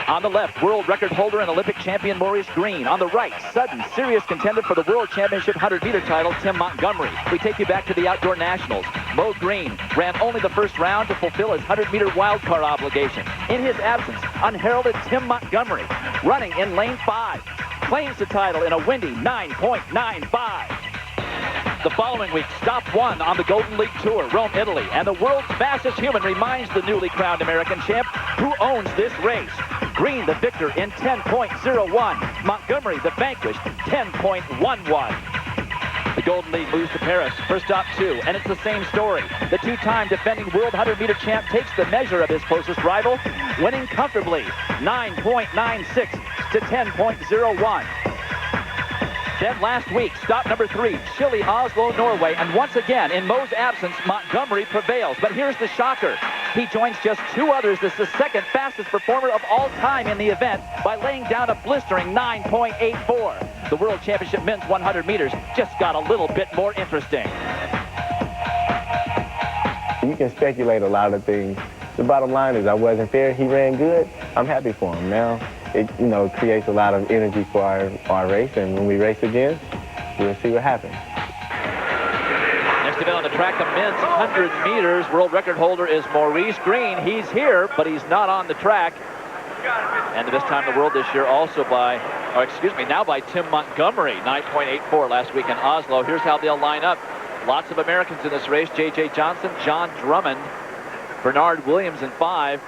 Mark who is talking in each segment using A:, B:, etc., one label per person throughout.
A: On the left, world record holder and Olympic champion Maurice Green. On the right, sudden, serious contender for the World Championship 100-meter title, Tim Montgomery. We take you back to the outdoor nationals. Mo Green ran only the first round to fulfill his 100-meter wildcard obligation. In his absence, unheralded Tim Montgomery, running in lane 5, claims the title in a windy 9.95. The following week, stop 1 on the Golden League Tour, Rome, Italy, and the world's fastest human reminds the newly crowned American champ who owns this race. Green, the victor, in 10.01. Montgomery, the vanquished, 10.11. The Golden League moves to Paris for stop 2, and it's the same story. The two-time defending world 100-meter champ takes the measure of his closest rival, winning comfortably, 9.96 to 10.01. Then last week, stop number 3, Chile, Oslo, Norway, and once again, in Mo's absence, Montgomery prevails. But here's the shocker. He joins just 2 others as the second fastest performer of all time in the event by laying down a blistering 9.84. The World Championship men's 100 meters just got a little bit more interesting.
B: You can speculate a lot of things. The bottom line is I wasn't there. He ran good. I'm happy for him. Now, it creates a lot of energy for our race, and when we race again, we'll see what happens.
A: Next event on the track, the men's 100 meters. World record holder is Maurice Green. He's here, but he's not on the track. And this time the world this year also now by Tim Montgomery, 9.84 last week in Oslo. Here's how they'll line up. Lots of Americans in this race. J.J. Johnson, Jon Drummond, Bernard Williams in 5.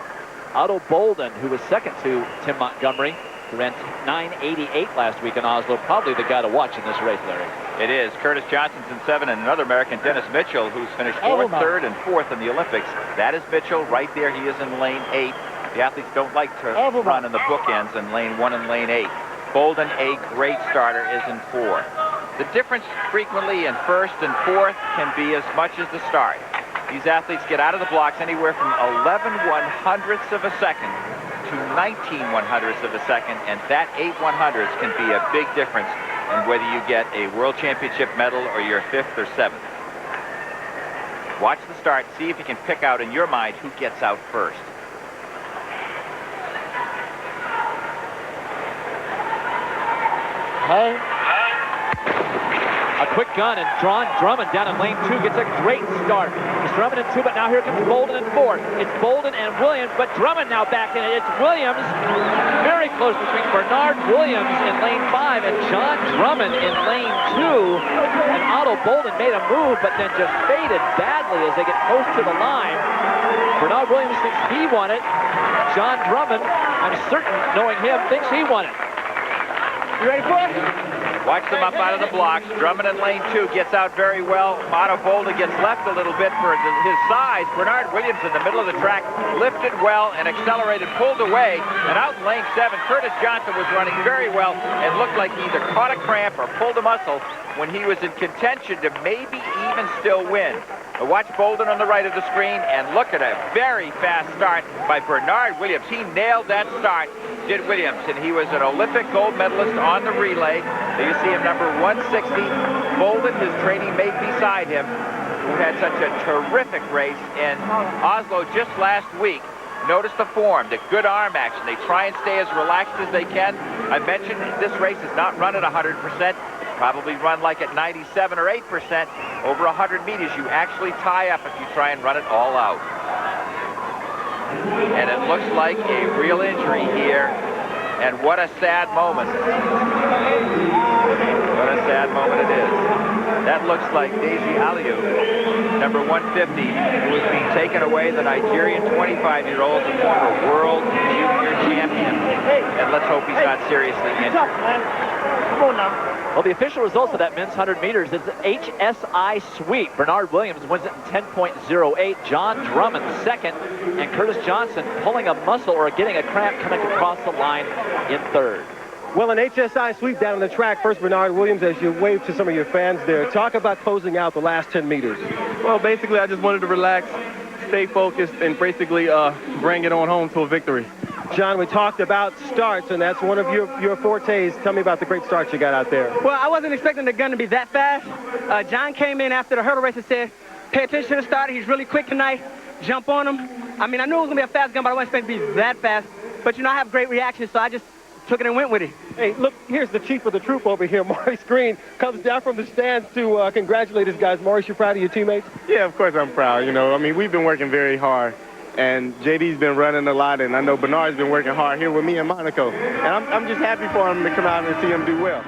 A: Ato Boldon, who was second to Tim Montgomery, who ran 9.88 last week in Oslo. Probably the guy to watch in this race, Larry.
C: It is. Curtis Johnson's in 7, and another American, Dennis Mitchell, who's finished 4th, 3rd, and 4th in the Olympics. That is Mitchell right there. He is in lane 8. The athletes don't like to run in the bookends in lane 1 and lane 8. Bolden, a great starter, is in 4. The difference frequently in 1st and 4th can be as much as the start. These athletes get out of the blocks anywhere from 11/100ths of a second to 19/100ths of a second, and that 8/100ths can be a big difference in whether you get a World Championship medal or you're 5th or 7th. Watch the start, see if you can pick out in your mind who gets out first.
A: A quick gun, and Jon Drummond down in lane 2 gets a great start. It's Drummond in 2, but now here comes Boldon in 4. It's Boldon and Williams, but Drummond now back in it. It's Williams, very close between Bernard Williams in lane 5 and Jon Drummond in lane 2. And Ato Boldon made a move, but then just faded badly as they get close to the line. Bernard Williams thinks he won it. Jon Drummond, I'm certain, knowing him, thinks he won it. You ready for it?
C: Watch them up out of the blocks. Drummond in lane 2 gets out very well. Ato Boldon gets left a little bit for his size. Bernard Williams in the middle of the track lifted well and accelerated, pulled away, and out in lane 7, Curtis Johnson was running very well and looked like he either caught a cramp or pulled a muscle when he was in contention to maybe even still win. But watch Boldon on the right of the screen, and look at a very fast start by Bernard Williams. He nailed that start, did Williams, and he was an Olympic gold medalist on the relay. There you see him, number 160. Boldon, his training mate beside him, who had such a terrific race in Oslo just last week. Notice the form, the good arm action. They try and stay as relaxed as they can. I mentioned this race is not run at 100%. Probably run like at 97 or 8%. Over 100 meters, you actually tie up if you try and run it all out. And it looks like a real injury here. And what a sad moment. What a sad moment it is. That looks like Deji Aliu, number 150, who is being taken away, the Nigerian 25-year-old, the former world junior champion. And let's hope he's not seriously injured.
A: Come on now. Well, the official results of that men's 100 meters is HSI sweep. Bernard Williams wins it in 10.08. Jon Drummond second, and Curtis Johnson pulling a muscle or getting a cramp coming across the line in 3rd.
D: Well, an HSI sweep down on the track. First, Bernard Williams, as you wave to some of your fans there, talk about closing out the last 10 meters.
E: Well, basically, I just wanted to relax, stay focused, and basically bring it on home to a victory.
D: John, we talked about starts, and that's one of your fortes. Tell me about the great starts you got out there.
F: Well, I wasn't expecting the gun to be that fast. John came in after the hurdle race and said, pay attention to the starter. He's really quick tonight. Jump on him. I mean, I knew it was going to be a fast gun, but I wasn't expecting it to be that fast. But, I have great reactions, so I just took it and went with it.
D: Hey, look, here's the chief of the troop over here, Maurice Green, comes down from the stands to congratulate his guys. Maurice, you proud of your teammates?
B: Yeah, of course I'm proud. We've been working very hard, and JD's been running a lot, and I know Bernard's been working hard here with me in Monaco. And I'm just happy for him to come out and see him do well.